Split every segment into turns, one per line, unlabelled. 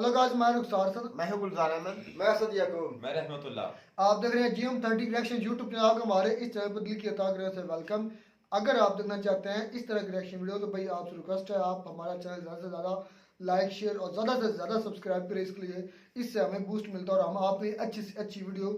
Hello guys, मैं रुखसार sir.
मैं हूं गुलजार अहमद।
मैं असद याकूब।
मैं रहमतुल्लाह।
आप देख रहे हैं GM30 रिएक्शन यूट्यूब चैनल को हमारे इस चैनल पर दिल की अता करने से वेलकम। अगर आप देखना चाहते हैं इस तरह की रिएक्शन वीडियो तो भाई आपसे रिक्वेस्ट है आप हमारा चैनल ज़्यादा से ज़्यादा लाइक शेयर और ज़्यादा से ज़्यादा सब्सक्राइब करें। इसके लिए इससे हमें बूस्ट मिलता है और हम आप में अच्छी से अच्छी वीडियो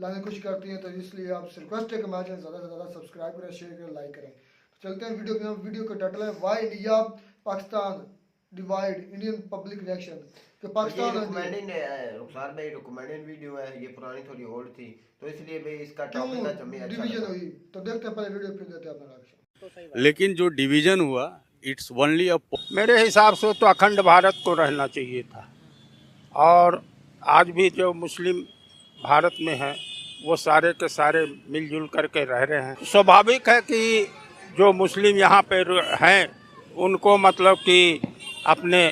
लाने की कोशिश करती हैं। तो इसलिए आपसे रिक्वेस्ट है कि हमारा चैनल ज़्यादा से ज़्यादा सब्सक्राइब करें, शेयर करें, लाइक करें। तो चलते हैं वीडियो में। वीडियो का टाइटल है why India Pakistan divide Indian public reaction. तो
ये
पाकिस्तान
रिकमेंडेड है रुखसार भाई, रिकमेंडेड वीडियो है। ये पुरानी थोड़ी ओल्ड थी तो इसलिए भाई इसका
क्यों
टॉपिक आज हमें अच्छा
डिवीजन
लगा।
हुई तो देखते हैं पहले वीडियो, फिर देते हैं अपना रिएक्शन।
लेकिन जो डिवीजन हुआ इट्स ओनली अ
मेरे हिसाब से तो अखंड भारत को रहना चाहिए था। और आज भी जो मुस्लिम भारत में हैं वो सारे के सारे मिलजुल करके रह रहे हैं। स्वाभाविक है कि जो मुस्लिम यहाँ पे हैं उनको मतलब कि अपने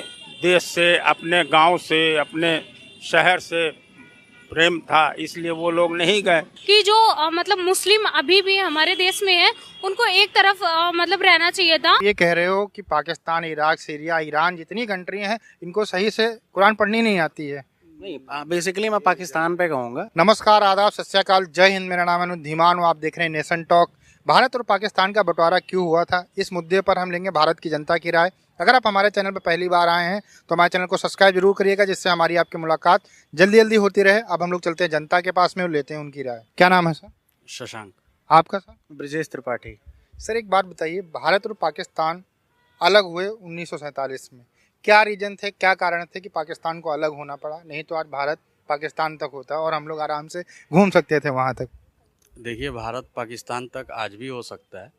देश से, अपने गांव से, अपने शहर से प्रेम था, इसलिए वो लोग नहीं गए।
कि जो मतलब मुस्लिम अभी भी हमारे देश में है उनको एक तरफ मतलब रहना चाहिए था।
ये कह रहे हो कि पाकिस्तान, इराक, सीरिया, ईरान जितनी कंट्री हैं इनको सही से कुरान पढ़नी नहीं आती है?
नहीं, बेसिकली मैं पाकिस्तान पे कहूँगा।
नमस्कार, आदाब, सत श्री अकाल, जय हिंद। मेरा नाम है अनुज धीमान, आप देख रहे हैं नेशन टॉक। भारत और पाकिस्तान का बंटवारा क्यों हुआ था, इस मुद्दे पर हम लेंगे भारत की जनता की राय। अगर आप हमारे चैनल पर पहली बार आए हैं तो हमारे चैनल को सब्सक्राइब जरूर करिएगा, जिससे हमारी आपकी मुलाकात जल्दी जल्दी होती रहे। अब हम लोग चलते हैं जनता के पास में और लेते हैं उनकी राय। क्या नाम है सर?
शशांक।
आपका सर?
ब्रजेश त्रिपाठी।
सर एक बात बताइए, भारत और पाकिस्तान अलग हुए 1947 में, क्या रीजन थे, क्या कारण थे कि पाकिस्तान को अलग होना पड़ा? नहीं तो आज भारत पाकिस्तान तक होता और हम लोग आराम से घूम सकते थे वहाँ तक।
देखिए, भारत पाकिस्तान तक आज भी हो सकता है।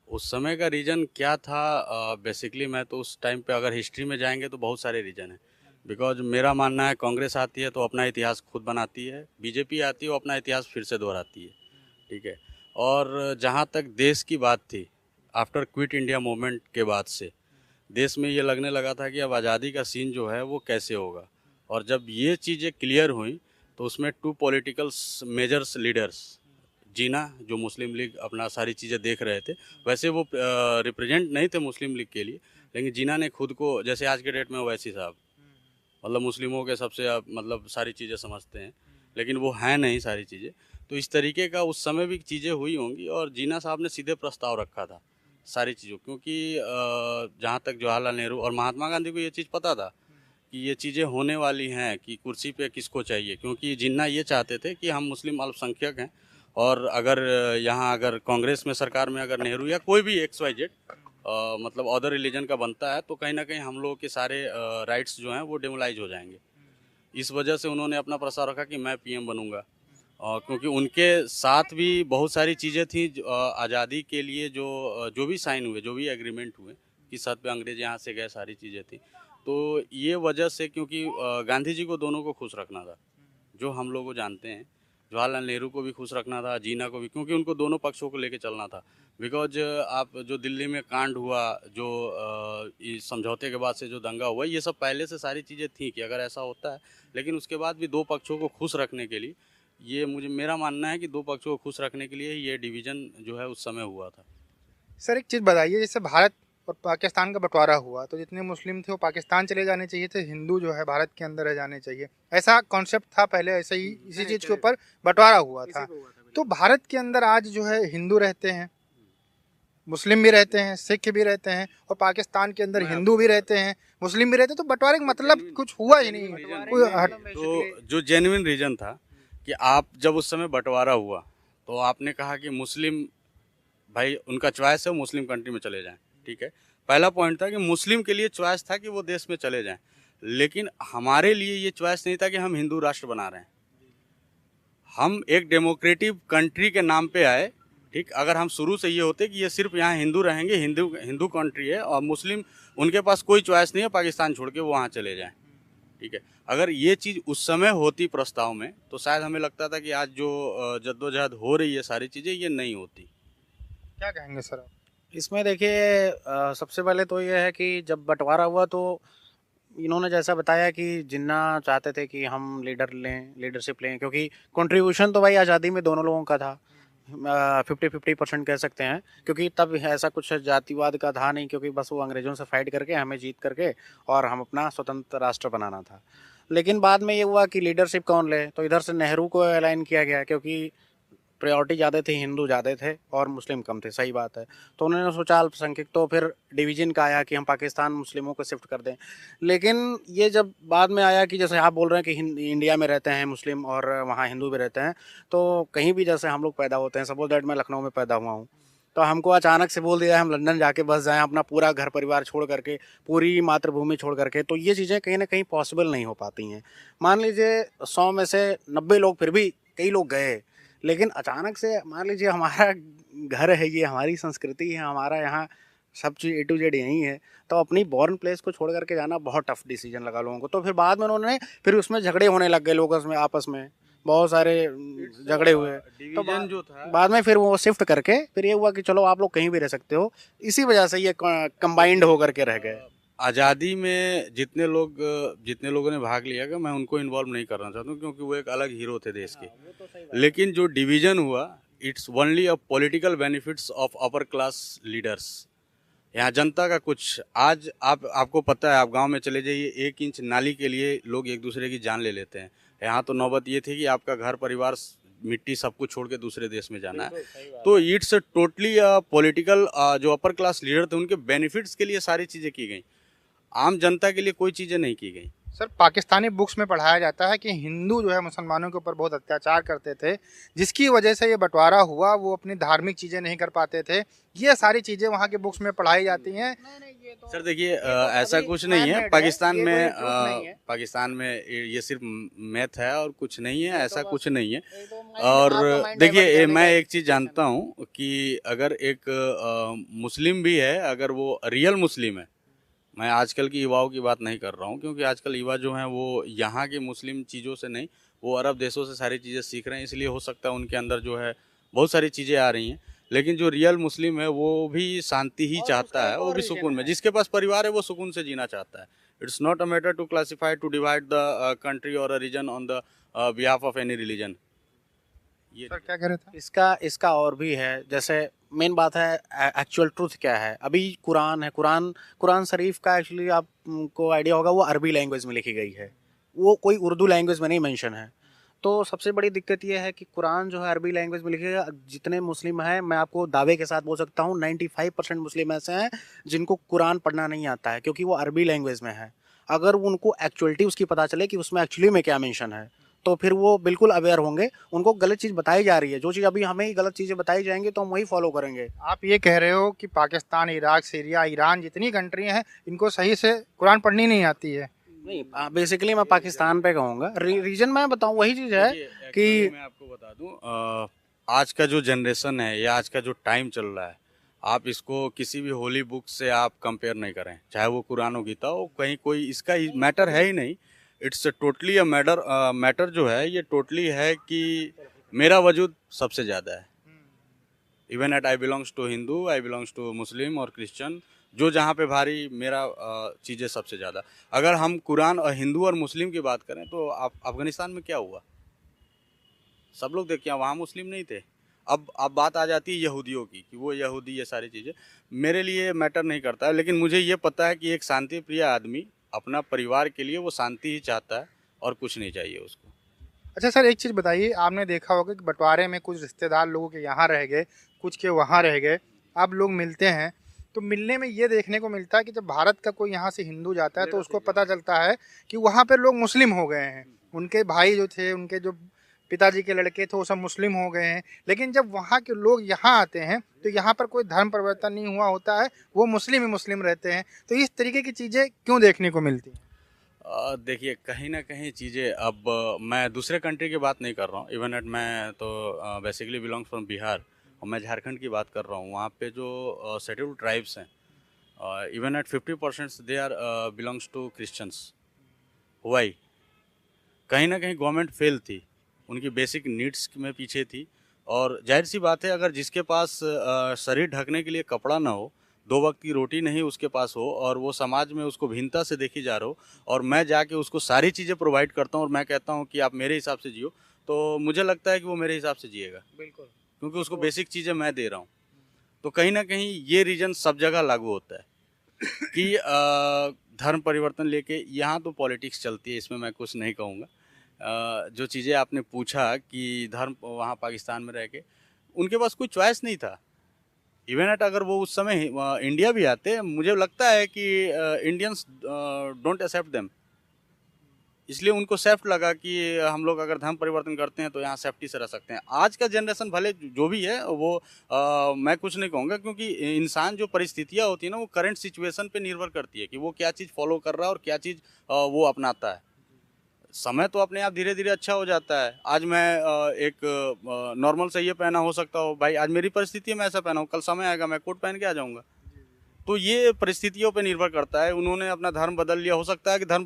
उस समय का रीज़न क्या था, बेसिकली मैं तो उस टाइम पे अगर हिस्ट्री में जाएंगे तो बहुत सारे रीज़न हैं। बिकॉज मेरा मानना है कांग्रेस आती है तो अपना इतिहास खुद बनाती है, बीजेपी आती है वो अपना इतिहास फिर से दोहराती है, ठीक है। और जहाँ तक देश की बात थी, आफ्टर क्विट इंडिया मूवमेंट के बाद से देश में ये लगने लगा था कि अब आज़ादी का सीन जो है वो कैसे होगा। और जब ये चीज़ें क्लियर हुई तो उसमें टू पॉलिटिकल मेजर्स लीडर्स, जीना जो मुस्लिम लीग अपना सारी चीज़ें देख रहे थे, वैसे वो रिप्रेजेंट नहीं थे मुस्लिम लीग के लिए, लेकिन जीना ने खुद को, जैसे आज के डेट में ओवैसी साहब मतलब मुस्लिमों के सबसे मतलब सारी चीज़ें समझते हैं, लेकिन वो हैं नहीं सारी चीज़ें। तो इस तरीके का उस समय भी चीज़ें हुई होंगी और जीना साहब ने सीधे प्रस्ताव रखा था सारी चीज़ों, क्योंकि जहाँ तक जवाहरलाल नेहरू और महात्मा गांधी को ये चीज़ पता था कि ये चीज़ें होने वाली हैं कि कुर्सी पे किसको चाहिए, क्योंकि जिन्ना ये चाहते थे कि हम मुस्लिम अल्पसंख्यक हैं और अगर यहाँ अगर कांग्रेस में सरकार में अगर नेहरू या कोई भी XYZ मतलब अदर रिलीजन का बनता है तो कहीं ना कहीं हम लोगों के सारे राइट्स जो हैं वो डिमोलाइज हो जाएंगे। इस वजह से उन्होंने अपना प्रस्ताव रखा कि मैं PM बनूंगा, क्योंकि उनके साथ भी बहुत सारी चीज़ें थी आज़ादी के लिए जो भी साइन हुए, जो भी एग्रीमेंट हुए कि सद पे अंग्रेज यहाँ से गए, सारी चीज़ें थी। तो ये वजह से, क्योंकि गांधी जी को दोनों को खुश रखना था, जो हम लोग को जानते हैं, जवाहरलाल नेहरू को भी खुश रखना था, जीना को भी, क्योंकि उनको दोनों पक्षों को लेके चलना था। बिकॉज आप जो दिल्ली में कांड हुआ, जो इस समझौते के बाद से जो दंगा हुआ, ये सब पहले से सारी चीज़ें थी कि अगर ऐसा होता है, लेकिन उसके बाद भी दो पक्षों को खुश रखने के लिए, ये मेरा मानना है कि दो पक्षों को खुश रखने के लिए ये डिवीज़न जो है उस समय हुआ था।
सर एक चीज़ बताइए, जैसे भारत और पाकिस्तान का बंटवारा हुआ तो जितने मुस्लिम थे वो पाकिस्तान चले जाने चाहिए थे, हिंदू जो है भारत के अंदर रह जाने चाहिए, ऐसा कॉन्सेप्ट था पहले, ऐसे ही इसी चीज़ के ऊपर बंटवारा हुआ था। तो भारत के अंदर आज जो है हिंदू रहते हैं, मुस्लिम भी रहते हैं, सिख भी रहते हैं, और पाकिस्तान के अंदर हिंदू भी रहते हैं, मुस्लिम भी रहते हैं, तो बंटवारे का मतलब कुछ हुआ ही नहीं।
तो जो जेन्युइन रीज़न था कि आप जब उस समय बंटवारा हुआ तो आपने कहा कि मुस्लिम भाई उनका चॉइस है, मुस्लिम कंट्री में चले जाएं, ठीक है। पहला पॉइंट था कि मुस्लिम के लिए चॉइस था कि वो देश में चले जाएं, लेकिन हमारे लिए ये चॉइस नहीं था कि हम हिंदू राष्ट्र बना रहे हैं। हम एक डेमोक्रेटिक कंट्री के नाम पे आए, ठीक। अगर हम शुरू से ये होते कि ये सिर्फ यहाँ हिंदू रहेंगे, हिंदू कंट्री है और मुस्लिम उनके पास कोई चॉइस नहीं है, पाकिस्तान छोड़ के वो वहाँ चले जाएं, ठीक है। अगर ये चीज़ उस समय होती प्रस्ताव में तो शायद हमें लगता था कि आज जो जद्दोजहद हो रही है सारी चीज़ें ये नहीं होती।
क्या कहेंगे सर आप?
इसमें देखिए, सबसे पहले तो ये है कि जब बंटवारा हुआ तो इन्होंने जैसा बताया कि जिन्ना चाहते थे कि हम लीडरशिप लें, क्योंकि कंट्रीब्यूशन तो भाई आज़ादी में दोनों लोगों का था, 50-50% कह सकते हैं, क्योंकि तब ऐसा कुछ जातिवाद का था नहीं, क्योंकि बस वो अंग्रेज़ों से फाइट करके हमें जीत करके और हम अपना स्वतंत्र राष्ट्र बनाना था। लेकिन बाद में ये हुआ कि लीडरशिप कौन ले, तो इधर से नेहरू को अलाइन किया गया क्योंकि प्रायोरिटी ज़्यादा थी, हिंदू ज़्यादा थे और मुस्लिम कम थे, सही बात है। तो उन्होंने सोचा अल्पसंख्यक, तो फिर डिवीजन का आया कि हम पाकिस्तान मुस्लिमों को शिफ्ट कर दें। लेकिन ये जब बाद में आया कि जैसे आप बोल रहे हैं कि इंडिया में रहते हैं मुस्लिम और वहाँ हिंदू भी रहते हैं, तो कहीं भी जैसे हम लोग पैदा होते हैं, सपोज दैट मैं लखनऊ में पैदा हुआ हूँ, तो हमको अचानक से बोल दिया हम लंदन जाके बस जाएं अपना पूरा घर परिवार छोड़ करके, पूरी मातृभूमि छोड़ करके, तो ये चीज़ें कहीं ना कहीं पॉसिबल नहीं हो पाती हैं। मान लीजिए 100 में से 90 लोग, फिर भी कई लोग गए, लेकिन अचानक से मान लीजिए हमारा घर है, ये हमारी संस्कृति है, हमारा यहाँ सब चीज़ A to Z यहीं है, तो अपनी बॉर्न प्लेस को छोड़ करके जाना बहुत टफ डिसीजन लगा लोगों को। तो फिर बाद में उन्होंने फिर उसमें झगड़े होने लग गए लोगों में, आपस में बहुत सारे झगड़े हुए, तो
डिवीजन जो था
बाद में फिर वो शिफ्ट करके फिर ये हुआ कि चलो आप लोग कहीं भी रह सकते हो। इसी वजह से ये कंबाइंड होकर के रह गए।
आज़ादी में जितने लोगों ने भाग लिया कि मैं उनको इन्वॉल्व नहीं करना चाहता हूँ, क्योंकि वो एक अलग हीरो थे देश के। लेकिन जो डिवीजन हुआ, it's only a political benefits of upper class leaders. यहाँ जनता का कुछ, आज आपको पता है, आप गांव में चले जाइए, 1 इंच नाली के लिए लोग एक दूसरे की जान ले लेते हैं। यहाँ तो नौबत ये थी कि आपका घर परिवार मिट्टी सब कुछ छोड़ के दूसरे देश में जाना है। तो इट्स टोटली पॉलिटिकल, जो अपर क्लास लीडर थे उनके बेनिफिट्स के लिए सारी चीज़ें की गई, आम जनता के लिए कोई चीज़ें नहीं की गई।
सर, पाकिस्तानी बुक्स में पढ़ाया जाता है कि हिंदू जो है मुसलमानों के ऊपर बहुत अत्याचार करते थे, जिसकी वजह से ये बंटवारा हुआ, वो अपनी धार्मिक चीज़ें नहीं कर पाते थे। ये सारी चीज़ें वहाँ के बुक्स में पढ़ाई जाती हैं।
सर देखिए, ऐसा कुछ नहीं है पाकिस्तान में ये सिर्फ मैथ है और कुछ नहीं है, ऐसा कुछ नहीं है। और देखिए, मैं एक चीज़ जानता हूँ कि अगर एक मुस्लिम भी है, अगर वो रियल मुस्लिम है, मैं आजकल की युवाओं की बात नहीं कर रहा हूँ, क्योंकि आजकल युवा जो हैं वो यहाँ के मुस्लिम चीज़ों से नहीं, वो अरब देशों से सारी चीज़ें सीख रहे हैं, इसलिए हो सकता है उनके अंदर जो है बहुत सारी चीज़ें आ रही हैं। लेकिन जो रियल मुस्लिम है वो भी शांति ही चाहता है, वो भी सुकून में, जिसके पास परिवार है वो सुकून से जीना चाहता है। It's not a matter to classify, to divide the country और a region on the behalf of any religion. ये
सर क्या कह रहे थे?
इसका और भी है। जैसे मेन बात है एक्चुअल ट्रूथ क्या है। अभी कुरान है, कुरान शरीफ का एक्चुअली आपको आइडिया होगा वो अरबी लैंग्वेज में लिखी गई है, वो कोई उर्दू लैंग्वेज में नहीं मेंशन है। तो सबसे बड़ी दिक्कत ये है कि कुरान जो है अरबी लैंग्वेज में लिखी है। जितने मुस्लिम हैं, मैं आपको दावे के साथ बोल सकता हूँ 95% मुस्लिम ऐसे हैं जिनको कुरान पढ़ना नहीं आता है, क्योंकि वो अरबी लैंग्वेज में है। अगर उनको एक्चुअलिटी उसकी पता चले कि उसमें एक्चुअली में क्या मेंशन है, तो फिर वो बिल्कुल अवेयर होंगे। उनको गलत चीज़ बताई जा रही है, जो चीज़ अभी हमें ही गलत चीज़ें बताई जाएंगी तो हम वही फॉलो करेंगे।
आप ये कह रहे हो कि पाकिस्तान, इराक, सीरिया, ईरान जितनी कंट्री हैं, इनको सही से कुरान पढ़नी नहीं आती है?
नहीं, बेसिकली मैं पाकिस्तान पे कहूँगा। रीजन मैं बताऊँ वही चीज़ है कि
मैं आपको बता दूं, आज का जो जनरेशन है या आज का जो टाइम चल रहा है, आप इसको किसी भी होली बुक से आप कंपेयर नहीं करें, चाहे वो कुरान हो, गीता हो, कहीं कोई इसका मैटर है ही नहीं। इट्स टोटली अ मैटर जो है ये टोटली है कि मेरा वजूद सबसे ज़्यादा है। Even at I belongs to Hindu, I belongs to Muslim और क्रिश्चियन, जो जहाँ पे भारी मेरा चीज़ें सबसे ज़्यादा। अगर हम कुरान और हिंदू और मुस्लिम की बात करें तो अफगानिस्तान में क्या हुआ, सब लोग देखिए वहाँ मुस्लिम नहीं थे। अब बात आ जाती है यहूदियों की कि वो यहूदी, ये सारी चीज़ें मेरे लिए मैटर नहीं करता है। लेकिन मुझे ये पता है कि एक शांति प्रिय आदमी अपना परिवार के लिए वो शांति ही चाहता है और कुछ नहीं चाहिए उसको।
अच्छा सर, एक चीज़ बताइए, आपने देखा होगा कि बंटवारे में कुछ रिश्तेदार लोगों के यहाँ रह गए, कुछ के वहाँ रह गए। आप लोग मिलते हैं तो मिलने में ये देखने को मिलता है कि जब भारत का कोई यहाँ से हिंदू जाता है तो उसको पता चलता है कि वहाँ पर लोग मुस्लिम हो गए हैं, उनके भाई जो थे, उनके जो पिताजी के लड़के थे, वो सब मुस्लिम हो गए हैं। लेकिन जब वहाँ के लोग यहाँ आते हैं तो यहाँ पर कोई धर्म परिवर्तन नहीं हुआ होता है, वो मुस्लिम ही मुस्लिम रहते हैं। तो इस तरीके की चीज़ें क्यों देखने को मिलती हैं?
देखिए, कहीं ना कहीं चीज़ें, अब मैं दूसरे कंट्री की बात नहीं कर रहा हूँ। इवन एट मैं तो बेसिकली बिलोंग्स फ्रॉम बिहार और मैं झारखंड की बात कर रहा हूँ। वहाँ पे जो शेड्यूल्ड ट्राइब्स हैं, even at 50% they are belongs to Christians. Why? कहीं ना कहीं गवर्नमेंट फेल थी, उनकी बेसिक नीड्स में पीछे थी। और जाहिर सी बात है, अगर जिसके पास शरीर ढकने के लिए कपड़ा ना हो, 2 वक्त की रोटी नहीं उसके पास हो, और वो समाज में उसको भिन्नता से देखी जा रहा हो, और मैं जाके उसको सारी चीज़ें प्रोवाइड करता हूँ और मैं कहता हूँ कि आप मेरे हिसाब से जियो, तो मुझे लगता है कि वो मेरे हिसाब से जिएगा।
बिल्कुल,
क्योंकि उसको बेसिक चीज़ें मैं दे रहा हूँ। तो कहीं ना कहीं ये रीजन सब जगह लागू होता है कि धर्म परिवर्तन लेके यहाँ तो पॉलिटिक्स चलती है, इसमें मैं कुछ नहीं कहूँगा। जो चीज़ें आपने पूछा कि धर्म वहाँ पाकिस्तान में रह के उनके पास कोई चॉइस नहीं था। इवन एट अगर वो उस समय इंडिया भी आते, मुझे लगता है कि इंडियंस डोंट एक्सेप्ट देम, इसलिए उनको सेफ्ट लगा कि हम लोग अगर धर्म परिवर्तन करते हैं तो यहाँ सेफ्टी से रह सकते हैं। आज का जनरेशन भले जो भी है वो मैं कुछ नहीं कहूँगा, क्योंकि इंसान जो परिस्थितियाँ होती है ना वो करंट सिचुएशन पे निर्भर करती है कि वो क्या चीज़ फॉलो कर रहा है और क्या चीज़ वो अपनाता है। समय तो अपने आप धीरे धीरे अच्छा हो जाता है। आज मैं एक नॉर्मल से ये पहना हो सकता हूँ, भाई आज मेरी परिस्थिति है मैं ऐसा पहना हूँ, कल समय आएगा मैं कोट पहन के आ जाऊँगा। तो ये परिस्थितियों पे निर्भर करता है। उन्होंने अपना धर्म बदल लिया, हो सकता है कि धर्म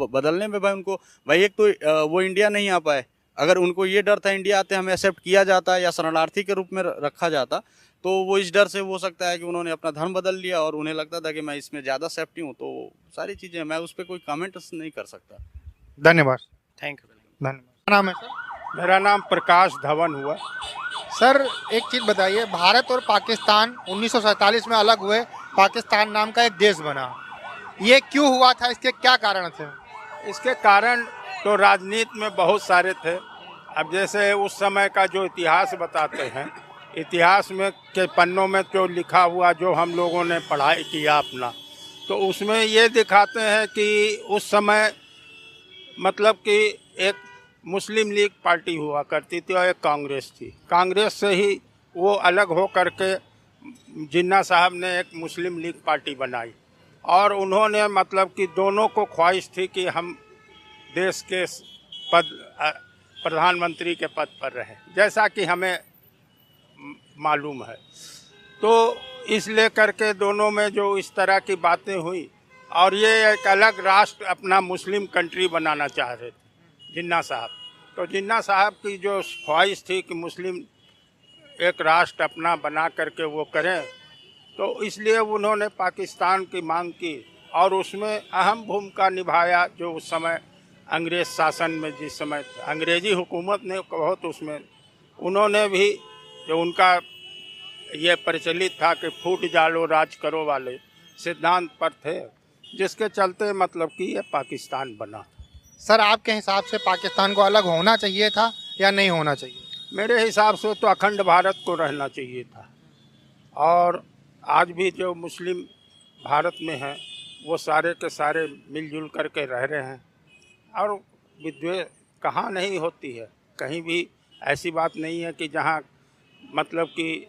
बदलने में भाई उनको भाई एक तो वो इंडिया नहीं आ पाए, अगर उनको ये डर था इंडिया आते हमें एक्सेप्ट किया जाता या शरणार्थी के रूप में रखा जाता, तो वो इस डर से हो सकता है कि उन्होंने अपना धर्म बदल लिया और उन्हें लगता था कि मैं इसमें ज़्यादा सेफ्टी हूँ। तो सारी चीज़ें मैं उस पर कोई कमेंट नहीं कर सकता।
धन्यवाद।
Thank you.
धन्यवाद। क्या नाम है सर?
मेरा नाम प्रकाश धवन हुआ।
सर एक चीज़ बताइए, भारत और पाकिस्तान 1947 में अलग हुए, पाकिस्तान नाम का एक देश बना, ये क्यों हुआ था, इसके क्या कारण थे?
इसके कारण तो राजनीति में बहुत सारे थे। अब जैसे उस समय का जो इतिहास बताते हैं, इतिहास में के पन्नों में जो लिखा हुआ जो हम लोगों ने पढ़ाई किया अपना, तो उसमें ये दिखाते हैं कि उस समय मतलब कि एक मुस्लिम लीग पार्टी हुआ करती थी और एक कांग्रेस थी। कांग्रेस से ही वो अलग हो करके जिन्ना साहब ने एक मुस्लिम लीग पार्टी बनाई और उन्होंने मतलब कि दोनों को ख्वाहिश थी कि हम देश के प्रधानमंत्री के पद पर रहें, जैसा कि हमें मालूम है। तो इसलिए करके दोनों में जो इस तरह की बातें हुई और ये एक अलग राष्ट्र अपना मुस्लिम कंट्री बनाना चाह रहे थे जिन्ना साहब। तो जिन्ना साहब की जो ख्वाहिश थी कि मुस्लिम एक राष्ट्र अपना बना करके वो करें, तो इसलिए उन्होंने पाकिस्तान की मांग की और उसमें अहम भूमिका निभाया। जो उस समय अंग्रेज़ शासन में जिस समय अंग्रेज़ी हुकूमत ने बहुत उसमें उन्होंने भी जो उनका ये प्रचलित था कि फूट जालो राज करो वाले सिद्धांत पर थे, जिसके चलते मतलब कि ये पाकिस्तान बना।
सर आपके हिसाब से पाकिस्तान को अलग होना चाहिए था या नहीं होना चाहिए?
मेरे हिसाब से तो अखंड भारत को रहना चाहिए था। और आज भी जो मुस्लिम भारत में हैं वो सारे के सारे मिलजुल करके रह रहे हैं और विद्वेष कहाँ नहीं होती है, कहीं भी ऐसी बात नहीं है कि जहाँ मतलब कि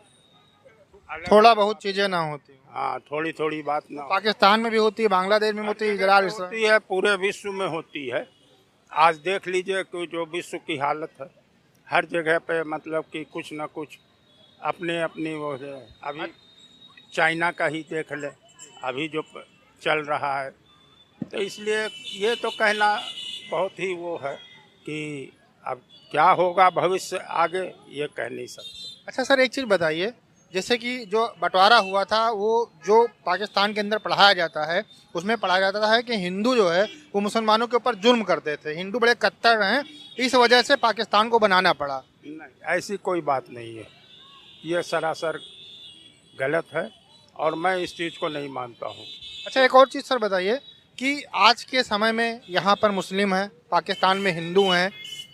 थोड़ा बहुत चीज़ें ना होती।
हाँ, थोड़ी थोड़ी बात ना
पाकिस्तान में भी होती है, बांग्लादेश में होती है, इजराइल
होती है, पूरे विश्व में होती है। आज देख लीजिए कि जो विश्व की हालत है, हर जगह पे मतलब कि कुछ ना कुछ अपने अपनी वो है। अभी चाइना का ही देख ले, अभी जो चल रहा है। तो इसलिए ये तो कहना बहुत ही वो है कि अब क्या होगा भविष्य आगे ये कह नहीं सकते।
अच्छा सर एक चीज़ बताइए, जैसे कि जो बंटवारा हुआ था वो जो पाकिस्तान के अंदर पढ़ाया जाता है उसमें पढ़ाया जाता है कि हिंदू जो है वो मुसलमानों के ऊपर जुल्म करते थे, हिंदू बड़े कट्टर हैं, इस वजह से पाकिस्तान को बनाना पड़ा।
नहीं, ऐसी कोई बात नहीं है, ये सरासर गलत है और मैं इस चीज़ को नहीं मानता हूँ।
अच्छा एक और चीज़ सर बताइए कि आज के समय में यहाँ पर मुस्लिम हैं, पाकिस्तान में हिंदू हैं,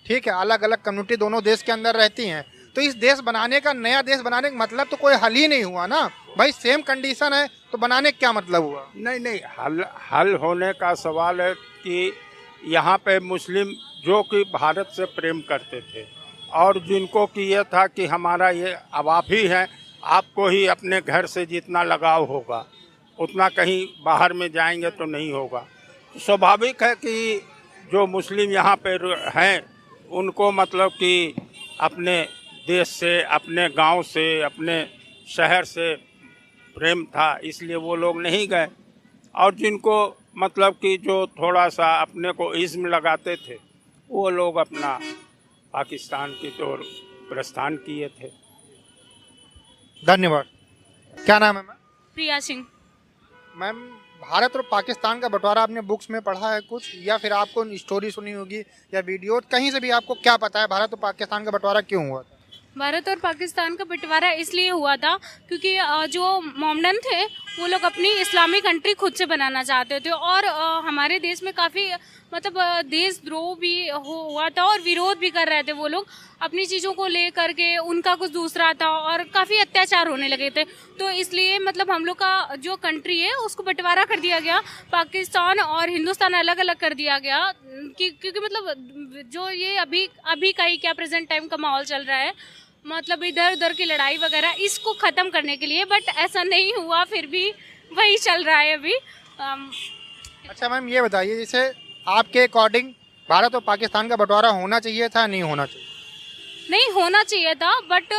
ठीक है, अलग अलग कम्युनिटी दोनों देश के अंदर रहती हैं, तो इस देश बनाने का, नया देश बनाने का मतलब तो कोई हल ही नहीं हुआ ना भाई। सेम कंडीशन है तो बनाने का क्या मतलब हुआ?
नहीं, हल होने का सवाल है कि यहाँ पे मुस्लिम जो कि भारत से प्रेम करते थे और जिनको कि ये था कि हमारा ये अब आप ही हैं, आपको ही अपने घर से जितना लगाव होगा उतना कहीं बाहर में जाएंगे तो नहीं होगा। स्वाभाविक है कि जो मुस्लिम यहाँ पे हैं उनको मतलब कि अपने देश से, अपने गांव से, अपने शहर से प्रेम था, इसलिए वो लोग नहीं गए। और जिनको मतलब कि जो थोड़ा सा अपने को इज्म लगाते थे वो लोग अपना पाकिस्तान की ओर प्रस्थान किए थे।
धन्यवाद। क्या नाम है मैम?
प्रिया सिंह।
मैम भारत और पाकिस्तान का बंटवारा आपने बुक्स में पढ़ा है कुछ, या फिर आपको स्टोरी सुनी होगी या वीडियो, कहीं से भी आपको क्या पता है भारत और पाकिस्तान का बंटवारा क्यों हुआ था?
भारत और पाकिस्तान का बंटवारा इसलिए हुआ था क्योंकि जो मोमडन थे वो लोग अपनी इस्लामिक कंट्री खुद से बनाना चाहते थे और हमारे देश में काफ़ी मतलब देशद्रोह भी हुआ था और विरोध भी कर रहे थे वो लोग अपनी चीज़ों को ले करके, उनका कुछ दूसरा था और काफ़ी अत्याचार होने लगे थे। तो इसलिए मतलब हम लोग का जो कंट्री है उसको बंटवारा कर दिया गया, पाकिस्तान और हिंदुस्तान अलग अलग कर दिया गया क्योंकि मतलब जो ये अभी का ही क्या प्रेजेंट टाइम का माहौल चल रहा है, मतलब इधर उधर की लड़ाई वगैरह, इसको ख़त्म करने के लिए। बट ऐसा नहीं हुआ, फिर भी वही चल रहा है अभी।
अच्छा मैम, ये बताइए जैसे आपके अकॉर्डिंग भारत और पाकिस्तान का बंटवारा होना चाहिए था, नहीं होना चाहिए?
नहीं होना चाहिए था, बट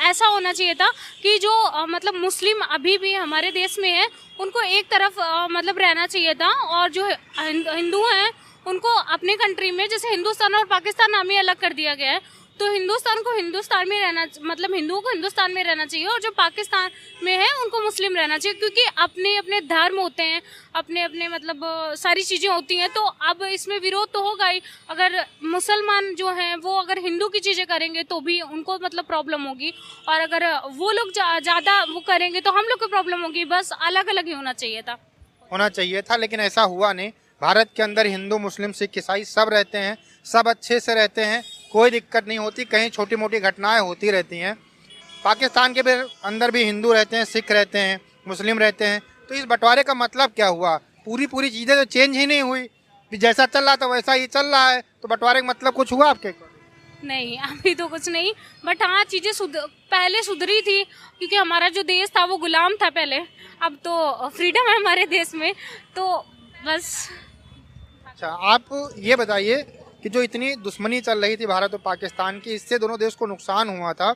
ऐसा होना चाहिए था कि जो मतलब मुस्लिम अभी भी हमारे देश में है उनको एक तरफ मतलब रहना चाहिए था, और जो हिंदू हैं उनको अपने कंट्री में, जैसे हिंदुस्तान और पाकिस्तान नाम ही अलग कर दिया गया है, तो हिंदुस्तान को हिंदुस्तान में रहना, मतलब हिंदुओं को हिंदुस्तान में रहना चाहिए और जो पाकिस्तान में है उनको मुस्लिम रहना चाहिए, क्योंकि अपने अपने धर्म होते हैं, अपने अपने मतलब सारी चीज़ें होती हैं। तो अब इसमें विरोध तो होगा ही। अगर मुसलमान जो हैं वो अगर हिंदू की चीज़ें करेंगे तो भी उनको मतलब प्रॉब्लम होगी, और अगर वो लोग ज़्यादा वो करेंगे तो हम लोग को प्रॉब्लम होगी। बस अलग अलग ही होना चाहिए था।
होना चाहिए था, लेकिन ऐसा हुआ नहीं। भारत के अंदर हिंदू, मुस्लिम, सिख, ईसाई सब रहते हैं, सब अच्छे से रहते हैं, कोई दिक्कत नहीं होती। कहीं छोटी मोटी घटनाएं होती रहती हैं। पाकिस्तान के भी अंदर भी हिंदू रहते हैं, सिख रहते हैं, मुस्लिम रहते हैं। तो इस बंटवारे का मतलब क्या हुआ? पूरी चीज़ें तो चेंज ही नहीं हुई, जैसा चल रहा था वैसा ही चल रहा है। तो बंटवारे का मतलब कुछ हुआ आपके?
नहीं, अभी तो कुछ नहीं, बट हाँ चीज़ें पहले सुधरी थी, क्योंकि हमारा जो देश था वो गुलाम था पहले, अब तो फ्रीडम है हमारे देश में, तो बस।
अच्छा, आप ये बताइए कि जो इतनी दुश्मनी चल रही थी भारत और पाकिस्तान की, इससे दोनों देश को नुकसान हुआ था।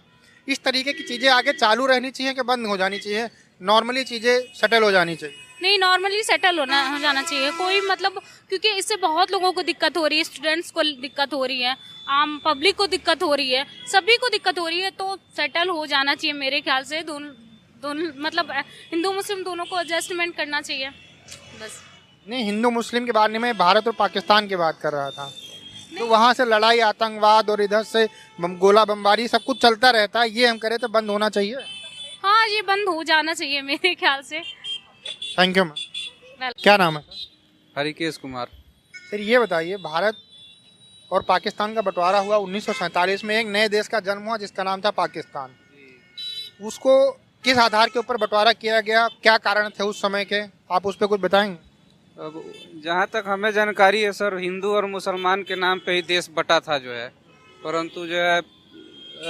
इस तरीके की चीज़ें आगे चालू रहनी चाहिए कि बंद हो जानी चाहिए? नॉर्मली चीज़ें सेटल हो जानी चाहिए?
नहीं, नॉर्मली सेटल हो जाना चाहिए। कोई मतलब, क्योंकि इससे बहुत लोगों को दिक्कत हो रही है, स्टूडेंट्स को दिक्कत हो रही है, आम पब्लिक को दिक्कत हो रही है, सभी को दिक्कत हो रही है, तो सेटल हो जाना चाहिए मेरे ख्याल से। दोनों मतलब हिंदू मुस्लिम दोनों को एडजस्टमेंट करना चाहिए बस।
नहीं, हिंदू मुस्लिम के बारे में भारत और पाकिस्तान की बात कर रहा था। तो वहाँ से लड़ाई, आतंकवाद और इधर से गोला बमबारी सब कुछ चलता रहता है, ये हम करें तो बंद होना चाहिए।
हाँ, ये बंद हो जाना चाहिए मेरे ख्याल से।
Thank you ma'am. क्या नाम है?
हरिकेश कुमार।
फिर ये बताइए, भारत और पाकिस्तान का बंटवारा हुआ 1947 में, एक नए देश का जन्म हुआ जिसका नाम था पाकिस्तान। उसको किस आधार के ऊपर बंटवारा किया गया, क्या कारण थे उस समय के, आप उस पर कुछ बताएंगे?
अब जहाँ तक हमें जानकारी है सर, हिंदू और मुसलमान के नाम पे ही देश बटा था जो है, परंतु जो है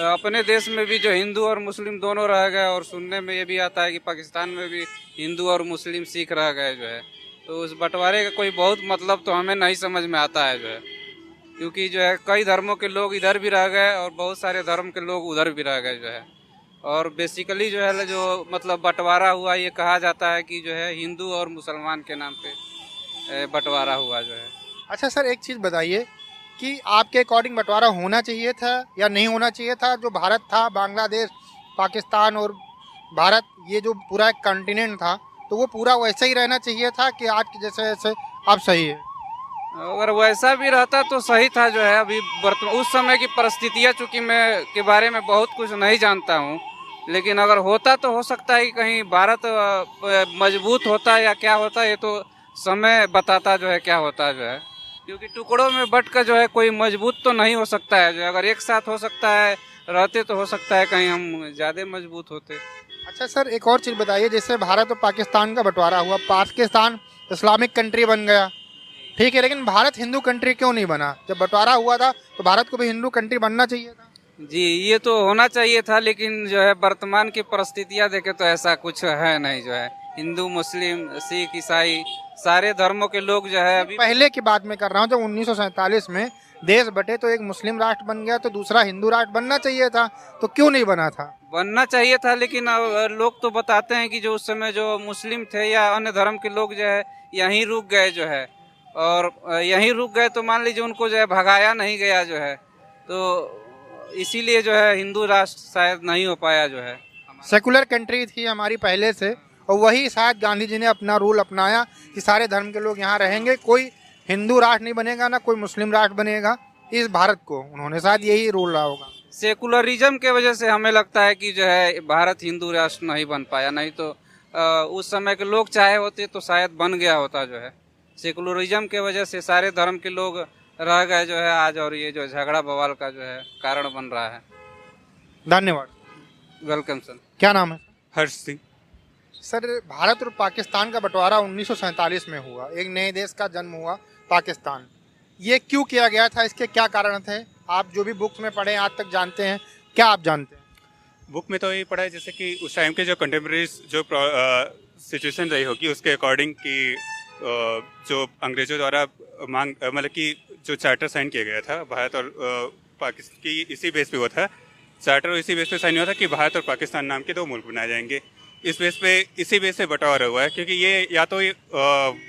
अपने देश में भी जो हिंदू और मुस्लिम दोनों रह गए, और सुनने में ये भी आता है कि पाकिस्तान में भी हिंदू और मुस्लिम सिख रह गए जो है। तो उस बंटवारे का कोई बहुत मतलब तो हमें नहीं समझ में आता है जो है, क्योंकि जो है कई धर्मों के लोग इधर भी रह गए और बहुत सारे धर्म के लोग उधर भी रह गए जो है। और बेसिकली जो है जो मतलब बंटवारा हुआ, ये कहा जाता है कि जो है हिंदू और मुसलमान के नाम पे बंटवारा हुआ जो है।
अच्छा सर, एक चीज़ बताइए कि आपके अकॉर्डिंग बंटवारा होना चाहिए था या नहीं होना चाहिए था? जो भारत था, बांग्लादेश, पाकिस्तान और भारत, ये जो पूरा एक कॉन्टिनेंट था, तो वो पूरा वैसे ही रहना चाहिए था कि आज के जैसे जैसे अब सही है?
अगर वैसा भी रहता तो सही था जो है। अभी उस समय की परिस्थितियाँ, चूँकि मैं के बारे में बहुत कुछ नहीं जानता हूँ, लेकिन अगर होता तो हो सकता है कि कहीं भारत मजबूत होता या क्या होता, ये तो समय बताता जो है क्या होता जो है, क्योंकि टुकड़ों में बट कर जो है कोई मजबूत तो नहीं हो सकता है जो। अगर एक साथ हो सकता है रहते तो हो सकता है कहीं हम ज़्यादा मजबूत होते।
अच्छा सर, एक और चीज़ बताइए, जैसे भारत और पाकिस्तान का बंटवारा हुआ, पाकिस्तान इस्लामिक कंट्री बन गया, ठीक है, लेकिन भारत हिंदू कंट्री क्यों नहीं बना? जब बंटवारा हुआ था तो भारत को भी हिंदू कंट्री बनना चाहिए था।
जी, ये तो होना चाहिए था, लेकिन जो है वर्तमान की परिस्थितियाँ देखे तो ऐसा कुछ है नहीं जो है। हिंदू, मुस्लिम, सिख, ईसाई सारे धर्मों के लोग जो है अभी।
पहले की बात मैं कर रहा हूँ, जब 1947 में देश बटे तो एक मुस्लिम राष्ट्र बन गया, तो दूसरा हिंदू राष्ट्र बनना चाहिए था, तो क्यों नहीं बना था?
बनना चाहिए था, लेकिन लोग तो बताते हैं कि जो उस समय जो मुस्लिम थे या अन्य धर्म के लोग जो है यहीं रुक गए जो है, और यहीं रुक गए तो मान लीजिए उनको जो है भगाया नहीं गया जो है, तो इसीलिए जो है हिंदू राष्ट्र शायद नहीं हो पाया जो है।
सेकुलर कंट्री थी हमारी पहले से, और वही शायद गांधी जी ने अपना रूल अपनाया कि सारे धर्म के लोग यहाँ रहेंगे, कोई हिंदू राष्ट्र नहीं बनेगा ना कोई मुस्लिम राष्ट्र बनेगा इस भारत को, उन्होंने शायद यही रूल रहा होगा।
सेकुलरिज्म के वजह से हमें लगता है कि जो है भारत हिंदू राष्ट्र नहीं बन पाया, नहीं तो उस समय के लोग चाहे होते तो शायद बन गया होता। जो है सेकुलरिज्म के वजह से सारे धर्म के लोग रह गए जो है आज, और ये जो झगड़ा बवाल का जो है कारण बन रहा है।
धन्यवाद।
Welcome sir.
क्या नाम है?
हर्ष सिंह।
सर, भारत और पाकिस्तान का बंटवारा 1947 में हुआ, एक नए देश का जन्म हुआ पाकिस्तान। ये क्यों किया गया था, इसके क्या कारण थे? आप जो भी बुक्स में पढ़े आज तक जानते हैं, क्या आप जानते हैं?
बुक में तो ये पढ़ा है जैसे कि उस टाइम के जो कंटेम्प्रेरी जो सिचुएशन रही होगी उसके अकॉर्डिंग कि जो अंग्रेजों द्वारा मांग मतलब कि जो चार्टर साइन किया गया था भारत और पाकिस्तान की, इसी बेस पे हुआ था चार्टर, इसी बेस पे साइन हुआ था कि भारत और पाकिस्तान नाम के दो मुल्क बनाए जाएंगे। इस बेस पे, इसी बेस पे बंटवारा हुआ है, क्योंकि ये या तो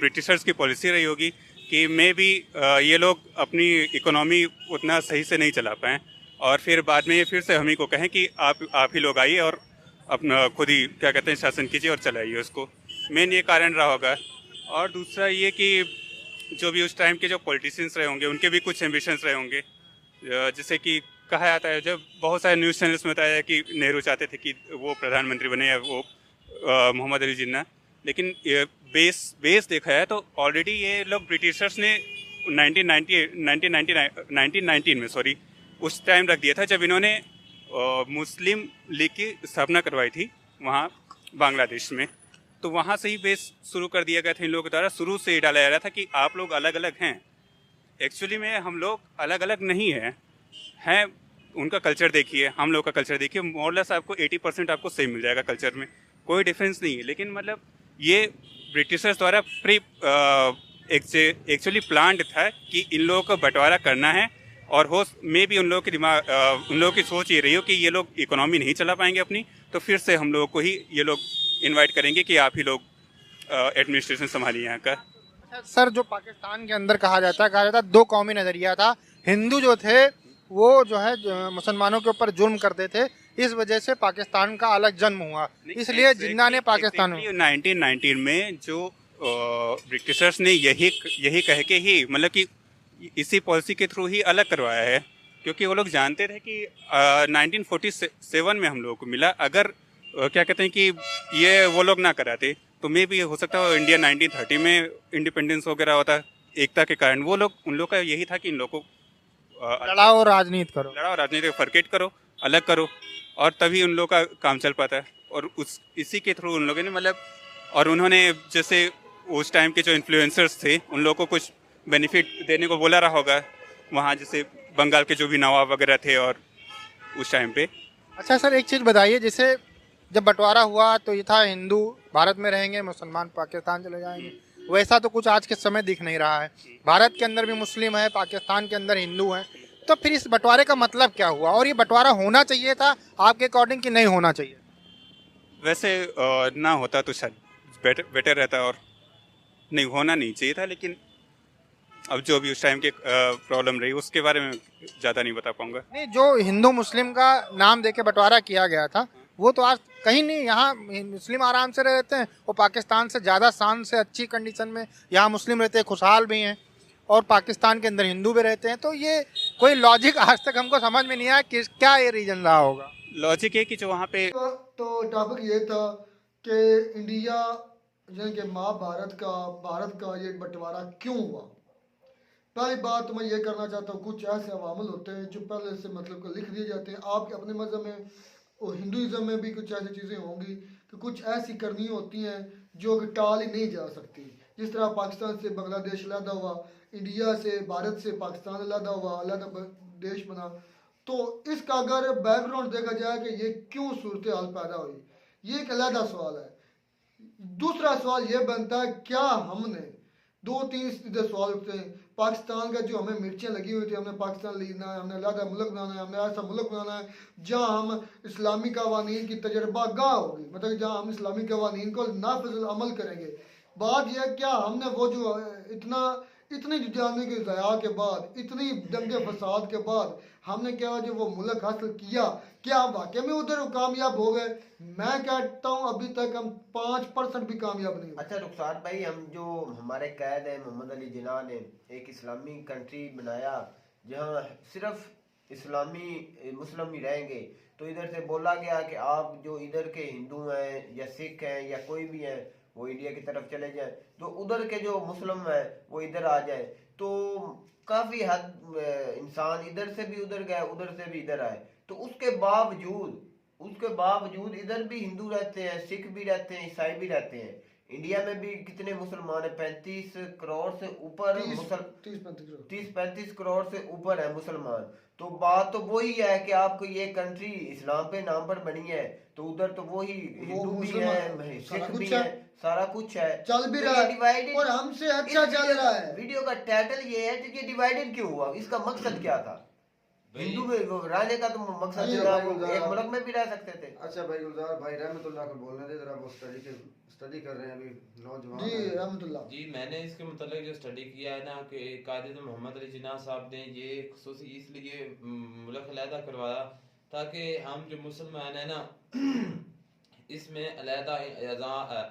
ब्रिटिशर्स की पॉलिसी रही होगी कि मे भी ये लोग अपनी इकोनॉमी उतना सही से नहीं चला पाएँ, और फिर बाद में ये फिर से हम ही को कहें कि आप ही लोग आइए और अपना खुद ही क्या कहते हैं शासन कीजिए और चलाइए उसको। मेन ये कारण रहा होगा। और दूसरा ये कि जो भी उस टाइम के जो पॉलिटिशियंस रहे होंगे उनके भी कुछ एम्बिशंस रहे होंगे, जैसे कि कहा जाता है, जब बहुत सारे न्यूज़ चैनल्स में बताया है कि नेहरू चाहते थे कि वो प्रधानमंत्री बने या वो मोहम्मद अली जिन्ना, लेकिन बेस देखा है तो ऑलरेडी ये लोग ब्रिटिशर्स ने 1919 में उस टाइम रख दिया था जब इन्होंने मुस्लिम लीग की स्थापना करवाई थी वहाँ बांग्लादेश में। तो वहाँ से ही बेस शुरू कर दिया गया था इन लोगों के द्वारा। शुरू से ही डाला जा रहा था कि आप लोग अलग अलग हैं, एक्चुअली में हम लोग अलग अलग नहीं हैं। उनका कल्चर देखिए, हम लोग का कल्चर देखिए, मोरलेस आपको 80% आपको सेम मिल जाएगा कल्चर में, कोई डिफरेंस नहीं है। लेकिन मतलब ये ब्रिटिशर्स द्वारा एक्चुअली प्लान्ड था कि इन लोगों को बंटवारा करना है, और हो मे भी उन लोगों के दिमाग उन लोगों की सोच ये रही हो कि ये लोग इकोनॉमी नहीं चला पाएंगे अपनी, तो फिर से हम लोगों को ही ये लोग इनवाइट करेंगे कि आप ही लोग एडमिनिस्ट्रेशन संभालिए यहाँ का।
सर, जो पाकिस्तान के अंदर कहा जाता है दो कौमी नज़रिया था। हिंदू जो थे वो जो है मुसलमानों के ऊपर जुल्म करते थे, इस वजह से पाकिस्तान का अलग जन्म हुआ, इसलिए जिन्ना ने पाकिस्तान
1919 में जो ब्रिटिशर्स ने यही कह के ही मतलब कि इसी पॉलिसी के थ्रू ही अलग करवाया है, क्योंकि वो लोग जानते थे कि 1947 में हम लोगों को मिला। अगर क्या कहते हैं कि ये वो लोग ना कराते तो मे भी हो सकता है इंडिया 1930 में इंडिपेंडेंस वगैरह होता, एकता के कारण। वो लोग, उन लोग का यही था कि इन लोगों को
लड़ाओ राजनीति करो,
राजनीति फरकेट करो, अलग करो, और तभी उन लोगों का काम चल पाता है। और इसी के थ्रू उन लोगों ने मतलब, और उन्होंने जैसे उस टाइम के जो इन्फ्लुएंसर्स थे उन लोगों को कुछ बेनिफिट देने को बोला रहा होगा वहाँ, जैसे बंगाल के जो भी नवाब वगैरह थे और उस टाइम पे।
अच्छा सर, एक चीज़ बताइए, जैसे जब बंटवारा हुआ तो ये था हिंदू भारत में रहेंगे, मुसलमान पाकिस्तान चले जाएंगे, वैसा तो कुछ आज के समय दिख नहीं रहा है। भारत के अंदर भी मुस्लिम है, पाकिस्तान के अंदर हिंदू हैं, तो फिर इस बंटवारे का मतलब क्या हुआ? और ये बंटवारा होना चाहिए था आपके अकॉर्डिंग कि नहीं होना चाहिए?
वैसे ना होता तो शायद बेटर रहता, और नहीं होना नहीं चाहिए था। लेकिन अब जो भी उस टाइम के प्रॉब्लम रही उसके बारे में ज़्यादा नहीं बता पाऊंगा।
नहीं, जो हिंदू मुस्लिम का नाम देके बंटवारा किया गया था वो तो आज कहीं नहीं, यहाँ मुस्लिम आराम से रहते हैं, वो पाकिस्तान से ज़्यादा शान से अच्छी कंडीशन में यहाँ मुस्लिम रहते हैं, खुशहाल भी हैं, और पाकिस्तान के अंदर हिंदू भी रहते हैं। तो ये कोई लॉजिक आज तक हमको समझ में नहीं आया कि क्या ये रीजन रहा होगा।
लॉजिक है कि जो वहाँ पे
तो टॉपिक ये था कि इंडिया यानी कि भारत का ये बंटवारा क्यों हुआ। पहली बात तो मैं ये करना चाहता हूँ, कुछ ऐसे अवामल होते हैं जो पहले से मतलब को लिख दिए जाते हैं। आपके अपने मज़हब में और हिंदुज़म में भी कुछ ऐसी चीज़ें होंगी कि कुछ ऐसी करनी होती हैं जो कि टाल ही नहीं जा सकती। जिस तरह पाकिस्तान से बांग्लादेश अलहदा हुआ, इंडिया से भारत से पाकिस्तान अलहदा हुआ, अलहदा देश बना, तो इसका अगर बैकग्राउंड देखा जाए कि ये क्यों सूरत हाल पैदा हुई, ये एक अलहदा सवाल है। दूसरा सवाल ये बनता है, क्या हमने दो तीन सीधे सवाल उठते हैं। पाकिस्तान का जो हमें मिर्चें लगी हुई थी, हमने पाकिस्तान लेना है, हमने अलहदा मुल्क बनाना है, हमने ऐसा मुल्क बनाना है जहाँ हम इस्लामी कवानीन की तजर्बा गाह होगी, मतलब जहाँ हम इस्लामी कवानीन को नाफिज अमल करेंगे। बात यह, क्या हमने वो जो इतनी जाने के ज़या के बाद, इतनी दंगे फसाद के बाद हमने क्या जो वो मुल्क हासिल किया, क्या वाकई में उधर कामयाब हो गए? मैं कहता हूँ अभी तक हम 5% भी कामयाब नहीं हुए।
अच्छा रुखसार भाई, हम जो हमारे कैद है मोहम्मद अली जिन्ना ने एक इस्लामी कंट्री बनाया जहाँ सिर्फ इस्लामी मुस्लिम ही रहेंगे। तो इधर से बोला गया कि आप जो इधर के हिंदू हैं या सिख हैं या कोई भी हैं वो इंडिया की तरफ चले जाएं, तो उधर के जो मुस्लिम हैं वो इधर आ जाए। तो काफी हद इंसान इधर से भी उधर गए, उधर से भी इधर आए। तो उसके बावजूद इधर भी हिंदू रहते हैं, सिख भी रहते हैं, ईसाई भी रहते हैं। इंडिया में भी कितने मुसलमान है, 35 करोड़ से ऊपर 30-35 करोड़ से ऊपर है मुसलमान। तो बात तो वही है कि आपको ये कंट्री इस्लाम पे नाम पर बनी है, तो उधर तो वही हिंदू भी है, सिख भी है, सारा कुछ है,
चल भी रहा है और हमसे अच्छा चल रहा है।
वीडियो का टाइटल ये है कि ये डिवाइडेड क्यों हुआ, इसका मकसद क्या था? हिंदू में रहने का तो मकसद था, एक मुल्क में भी रह सकते थे।
अच्छा भाई गुलजार भाई रहमतुल्लाह को बोलने दे जरा, वो स्टडी कर रहे हैं अभी नौजवान।
जी रहमतुल्लाह
जी, मैंने इसके मुतालिक जो स्टडी किया है ना कि कायदे मोहम्मद अली जिन्ना साहब ने ये खुसूसी इसलिए मुल्क अलहदा करवाया ताकि हम जो मुसलमान है ना इसमें अलहदा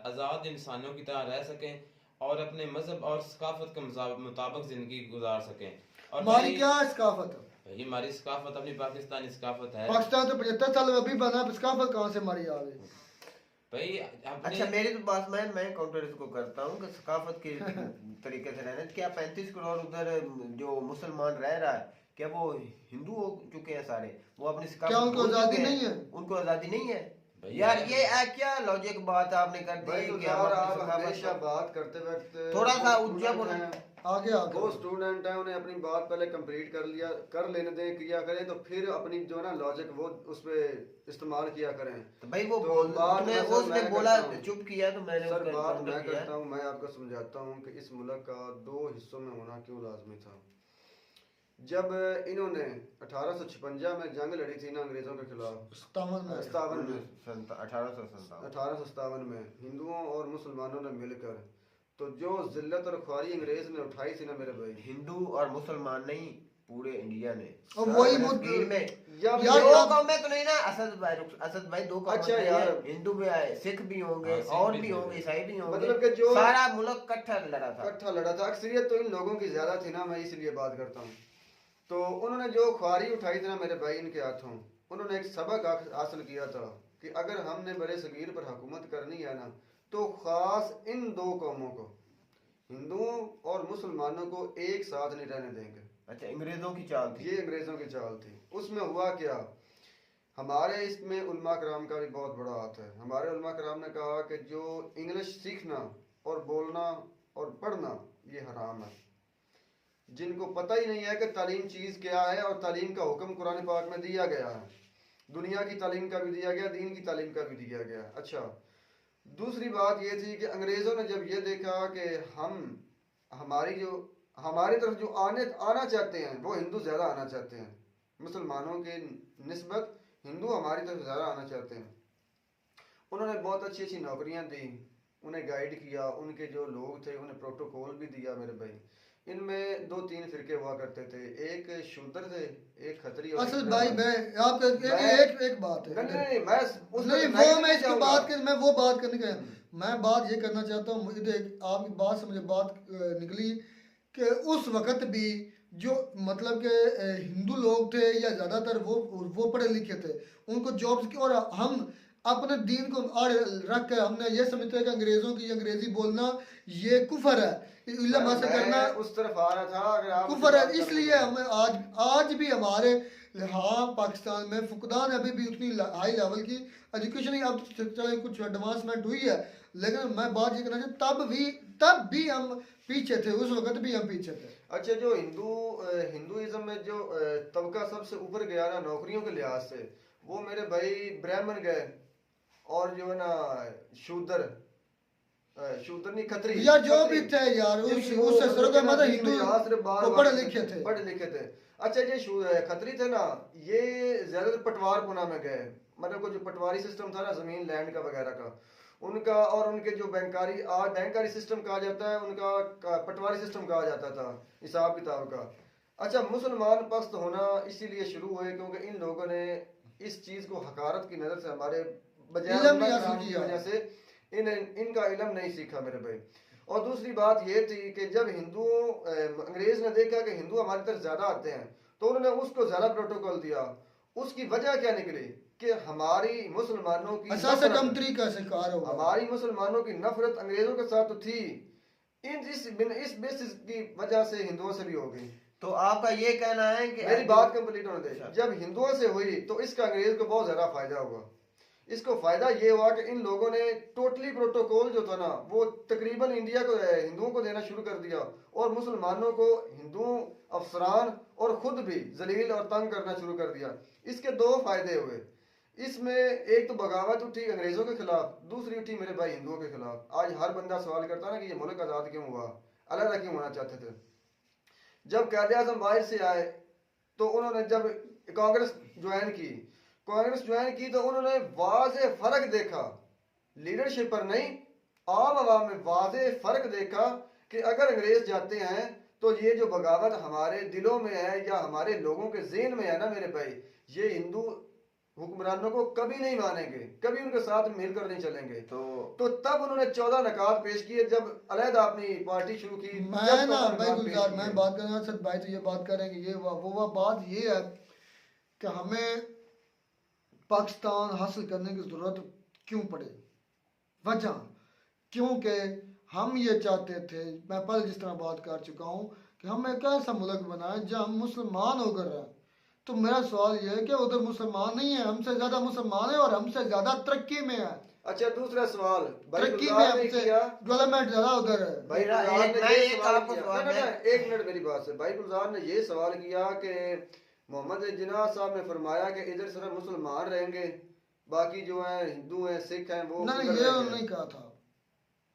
आज़ाद इंसानों की तरह रह सकें और अपने मजहब और सकाफत के मुताबिक जिंदगी गुजार सकें। और
हमारी क्या सकाफत है?
ये हमारी सकाफत अपनी पाकिस्तानी सकाफत है।
पाकिस्तान तो 75 साल अभी बना, सकाफत कहाँ से हमारी आ गई
भाई?
अच्छा मेरी तो बात मैं काउंटर इसको करता हूँ कि सकाफत के तरीके से रहना। क्या 35 करोड़ उधर जो मुसलमान रह रहा है, क्या वो हिंदू हो चुके हैं सारे? वो अपनी सकाफत,
क्या उनको आजादी नहीं है?
उनको आजादी नहीं है यार। ये क्या लॉजिक बात आपने कर दी कि
आप हमेशा बात करते वक्त
थोड़ा सा ऊंचा बोलें।
आगे
वो स्टूडेंट है, उन्हें अपनी बात पहले कंप्लीट कर लेने दें, किया करें, तो फिर अपनी जो ना लॉजिक वो उस पे इस्तेमाल किया करें।
तो भाई वो
उसने
बोला चुप किया तो मैंने
सर बात मैं करता हूँ, मैं आपको समझाता हूँ कि इस मुल्क का 2 हिस्सों में होना क्यों लाजमी था। जब इन्होंने 1856 में जंग लड़ी थी ना अंग्रेजों के खिलाफ, 1857 में हिंदुओं और मुसलमानों ने मिलकर, तो जो जिल्लत और ख्वारी अंग्रेज ने उठाई थी ना मेरे भाई,
हिंदू और मुसलमान नहीं पूरे इंडिया ने,
और वही
में दो कौमें तो नहीं ना असद भाई 2 कौमें।
अच्छा यार,
हिंदू भी आए, सिख भी होंगे और भी होंगे, ईसाई भी होंगे,
मतलब कि जो
सारा मुल्क इकट्ठा लड़ा था।
अक्सरियत तो इन लोगों की ज्यादा थी ना, मैं इसलिए बात करता हूँ। तो उन्होंने जो ख्वारी उठाई थी ना मेरे भाई इनके हाथों, उन्होंने एक सबक हासिल किया था कि अगर हमने बड़े सगीर पर हुकूमत करनी है ना, तो खास इन 2 कौमों को, हिंदुओं और मुसलमानों को एक साथ नहीं रहने देंगे।
अच्छा, अंग्रेजों की चाल थी,
ये अंग्रेजों की चाल थी। उसमें हुआ क्या, हमारे इसमें उलमा कराम का भी बहुत बड़ा हाथ है। हमारे उलमा कराम ने कहा कि जो इंग्लिश सीखना और बोलना और पढ़ना ये हराम है। जिनको पता ही नहीं है कि तालीम चीज़ क्या है और तालीम का हुक्म कुरान पाक में दिया गया है, दुनिया की तालीम का भी दिया गया, दीन की तालीम का भी दिया गया। अच्छा, दूसरी बात ये थी कि अंग्रेज़ों ने जब ये देखा कि हमारी तरफ जो आना चाहते हैं वो हिंदू ज़्यादा आना चाहते हैं, मुसलमानों के निस्बत हिंदू हमारी तरफ ज़्यादा आना चाहते हैं, उन्होंने बहुत अच्छी अच्छी नौकरियां दी, उन्हें गाइड किया, उनके जो लोग थे उन्हें प्रोटोकॉल भी दिया मेरे भाई। इनमें 2-3 फिरके हुआ करते थे, एक शूद्र थे, एक खत्री।
असल भाई मैं आपका एक बात है, मैं वो बात करने का, मैं बात ये करना चाहता हूँ। मुझे आपकी बात से मुझे बात निकली कि उस वक्त भी जो मतलब के हिंदू लोग थे या ज़्यादातर वो पढ़े लिखे थे, उनको जॉब्स की, और हम अपने दीन को आड़ रख कर हमने ये समझते हैं कि अंग्रेजों की अंग्रेजी बोलना ये कुफर है, इल्म हासिल करना
उस तरफ आ रहा था, अगर आप
कुफर है। इसलिए हमें आज भी हमारे पाकिस्तान में फुकदान अभी भी उतनी हाई लेवल की एजुकेशन ही, अब चले कुछ एडवांसमेंट हुई है, लेकिन मैं बात ये करना चाहता तब भी हम पीछे थे, उस वक्त भी हम पीछे थे।
अच्छा, जो हिंदुइज्म में जो तबका सबसे ऊपर गया ना नौकरियों के लिहाज से, वो मेरे भाई ब्राह्मण गए, और जो है ना शूद्र नहीं खत्री
यार जो भी थे यार उससे सरगम मतलब हिंदू
पढ़े लिखे थे। अच्छा, ये खत्री थे ना, ये ज्यादातर पटवारपुना में गए, मतलब को जो पटवारी सिस्टम था ना जमीन लैंड का वगैरह का, उनका, और उनके जो बैंकारी सिस्टम कहा जाता है, उनका पटवारी सिस्टम कहा जाता था, हिसाब किताब का। अच्छा, मुसलमान पस्त होना इसीलिए शुरू हुए क्योंकि इन लोगों ने इस चीज को हकारत की नजर से हमारे वजह से इनका इल्म नहीं सीखा मेरे भाई। और दूसरी बात ये थी कि जब अंग्रेज ने देखा कि हिंदू हमारी तरफ ज्यादा आते हैं, तो उन्होंने उसको ज़रा प्रोटोकॉल दिया। उसकी वजह क्या निकली कि हमारी मुसलमानों की
कम तरीका से कार होगा,
हमारी मुसलमानों की नफरत अंग्रेजों के साथ तो थी, इस बेसिस की वजह से हिंदुओं से भी हो गई।
तो आपका ये कहना है कि
मेरी बात कंप्लीट होने दे। जब हिंदुओं से हुई तो इसका अंग्रेज को बहुत ज्यादा फायदा हुआ। इसको फायदा ये हुआ कि इन लोगों ने टोटली प्रोटोकॉल जो था ना वो तकरीबन इंडिया को हिंदुओं को देना शुरू कर दिया और मुसलमानों को हिंदू अफसरान और खुद भी जलील और तंग करना शुरू कर दिया। इसके दो फायदे हुए। इसमें एक तो बगावत उठी अंग्रेजों के खिलाफ, दूसरी उठी मेरे भाई हिंदुओं के खिलाफ। आज हर बंदा सवाल करता ना कि ये मुल्क आज़ाद क्यों हुआ, अलग क्यों होना चाहते थे। जब कायदे आज़म बाहर से आए तो उन्होंने जब कांग्रेस ज्वाइन की तो उन्होंने वाज़े फर्क देखा, लीडरशिप पर नहीं आम आवाम में वाज़े फर्क देखा कि अगर अंग्रेज जाते हैं तो ये जो बगावत हमारे दिलों में है या हमारे लोगों के ज़हन में है ना मेरे भाई, ये हिंदू हुक्मरानों को कभी नहीं मानेंगे, कभी उनके साथ मिलकर नहीं चलेंगे। तो तब उन्होंने 14 नकात पेश किए जब अलहदा अपनी पार्टी शुरू की।
मैं ना भाई गुलजार मैं बात करना सर भाई तो ये बात करेंगे ये वो बात ये है कि हमें पाकिस्तान हासिल करने की ज़रूरत क्यों पड़े। वजह क्योंकि हम ये चाहते थे, मैं पहले जिस तरह बात कर चुका हूँ कि हम एक ऐसा मुल्क बनाएं जहाँ हम मुसलमान होकर रहें। तो मेरा सवाल ये है कि उधर मुसलमान नहीं है, हमसे ज्यादा मुसलमान है और हमसे ज्यादा तरक्की में है।
अच्छा दूसरा सवाल,
तरक्की में हमसे डेवलपमेंट ज्यादा उधर है।
भाई एक मिनट मेरी बात से। भाई गुलजार ने ये सवाल किया कि मोहम्मद जिन्ना साहब ने फरमाया कि इधर सिर्फ मुसलमान रहेंगे, बाकी जो है हिंदू हैं सिख हैं वो
नहीं ये उन्होंने कहा था।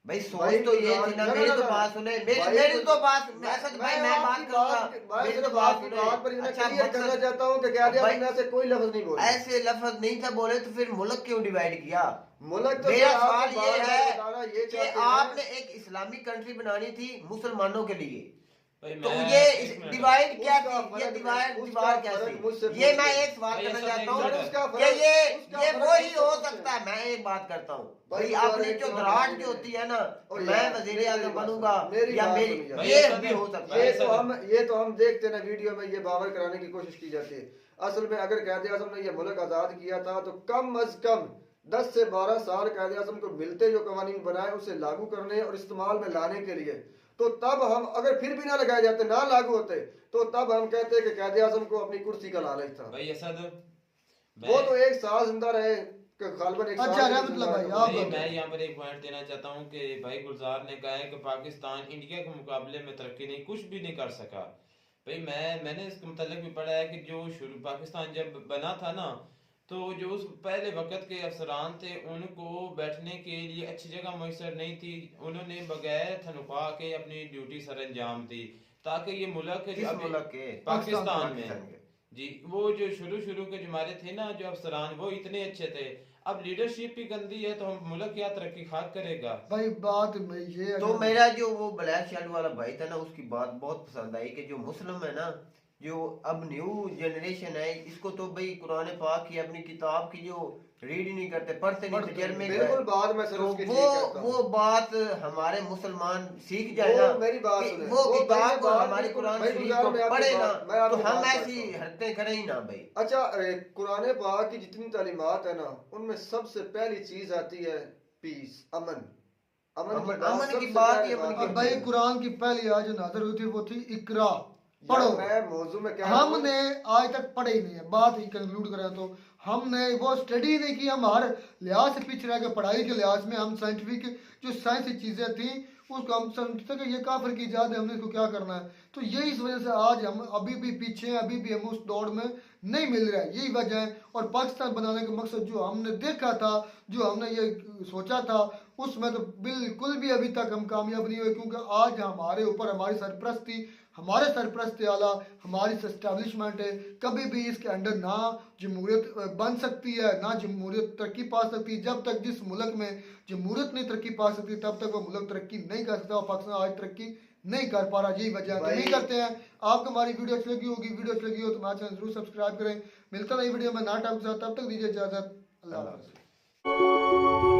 भाई सोच तो ये थी ना, मेरी तो बात सुने, मेरी तो बात भाई मैं बात करूंगा, मेरी तो बात सुने। अच्छा
क्लियर करना चाहता हूं कि क्या मैं से कोई लफ्ज नहीं बोला,
ऐसे लफ्ज नहीं था बोले तो फिर मुल्क क्यों डिवाइड किया?
मुल्क तो
मेरा सवाल ये है कि आपने एक इस्लामिक कंट्री बनानी थी मुसलमानों के लिए, तो ये डिवाइड क्या थी, ये डिवाइड दीवार क्या थी? ये मैं एक सवाल करना चाहता हूँ कि ये वो ही हो सकता है। मैं एक बात करता हूँ भाई, आपने जो दराज जो होती है ना, मैं वजीर आज़म बनूंगा या मेरी, ये भी हो सकता है।
ये तो हम देखते ना वीडियो में, ये बावर कराने की कोशिश की जाती है। असल में अगर कायदे आज़म ने ये मुल्क आज़ाद किया था तो कम अज कम 10 से 12 साल कायदे आज़म को मिलते जो कवानीन बनाए उसे लागू करने और इस्तेमाल में लाने के लिए, तो तब हम अगर फिर भी ना लगाए जाते, ना लागू होते, तो तब हम कहते कि कायदे आज़म को अपनी कुर्सी का लालच था।
भाई असद
वो तो एक साल जिंदा रहे खालबन एक
अच्छा रहमतुल्लाह भाई आप
मैं यहाँ पर एक पॉइंट देना चाहता हूँ कि भाई गुलजार ने कहा है कि पाकिस्तान इंडिया के मुकाबले में तरक्की नहीं, कुछ भी नहीं कर सका। भाई मैंने इसके मतलब भी पढ़ा है कि जो शुरू पाकिस्तान जब बना था ना, तो जो उस पहले वक्त के अफसरान थे उनको बैठने के लिए अच्छी जगह मैसर नहीं थी, उन्होंने बगैर तनख्वाह के अपनी ड्यूटी सर अंजाम दी ताकि ये मुल्क पाकिस्तान में जी वो जो शुरू के हमारे थे ना जो अफसरान वो इतने अच्छे थे। अब लीडरशिप ही गंदी है तो हम मुल्क क्या तरक्की खाक करेगा।
भाई बात में ये
तो मेरा जो वो ब्लैक शर्ट वाला भाई था ना, उसकी बात बहुत पसंद आई कि जो मुस्लिम है ना, जो अब न्यू जनरेशन है, इसको तो भाई कुरान पाक की अपनी किताब की जो रीड नहीं करते, पढ़ते नहीं, तजर्मे
बिल्कुल बात मैं
तो वो बात हमारे मुसलमान सीख जाए ना,
मेरी बात सुने,
वो किताब को हमारी कुरान शरीफ को पढ़े ना, तो हम ऐसी हरकतें करें ही ना भाई।
अच्छा कुरान पाक की जितनी तालीमात है ना, उनमें सबसे पहली चीज आती है पीस, अमन
की बात।
भाई कुरान की पहली आयत जो नाज़िल हुई थी वो थी इकरा, पढ़ो।
मौजू में क्या
हमने आज तक पढ़े ही नहीं है। बात ही कंक्लूड करें तो हमने वो स्टडी नहीं की, हम हर लिहाज से पीछे रह गए। पढ़ाई के लिहाज में हम साइंटिफिक जो साइंस की चीज़ें थी उसको हम समझते कि ये काफिर की इजाद है, हमने इसको क्या करना है। तो यही इस वजह से आज हम अभी भी पीछे हैं, अभी भी हम उस दौड़ में नहीं मिल रहा है, यही वजह है। और पाकिस्तान बनाने का मकसद जो हमने देखा था, जो हमने ये सोचा था, उसमें तो बिल्कुल भी अभी तक हम कामयाब नहीं हुए, क्योंकि आज हमारे ऊपर हमारी सरपरस्ती, हमारे सरपरस्त आला, हमारी एस्टेब्लिशमेंट है। कभी भी इसके अंडर ना जमहूरियत बन सकती है, ना जमहूरियत तरक्की पा सकती है। जब तक जिस मुल्क में जमहूरियत नहीं तरक्की पा सकती तब तक वो मुल्क तरक्की नहीं कर सकता। और पाकिस्तान आज तरक्की नहीं कर पा रहा, यही वजह है। नहीं करते हैं। आपको हमारी वीडियो अच्छी लगी होगी, वीडियो अच्छी लगी हो तो हमारे चैनल जरूर सब्सक्राइब करें। मिलता नई वीडियो में नया टॉपिक के साथ, तब तक दीजिए इजाजत। अल्लाह हाफ़िज़।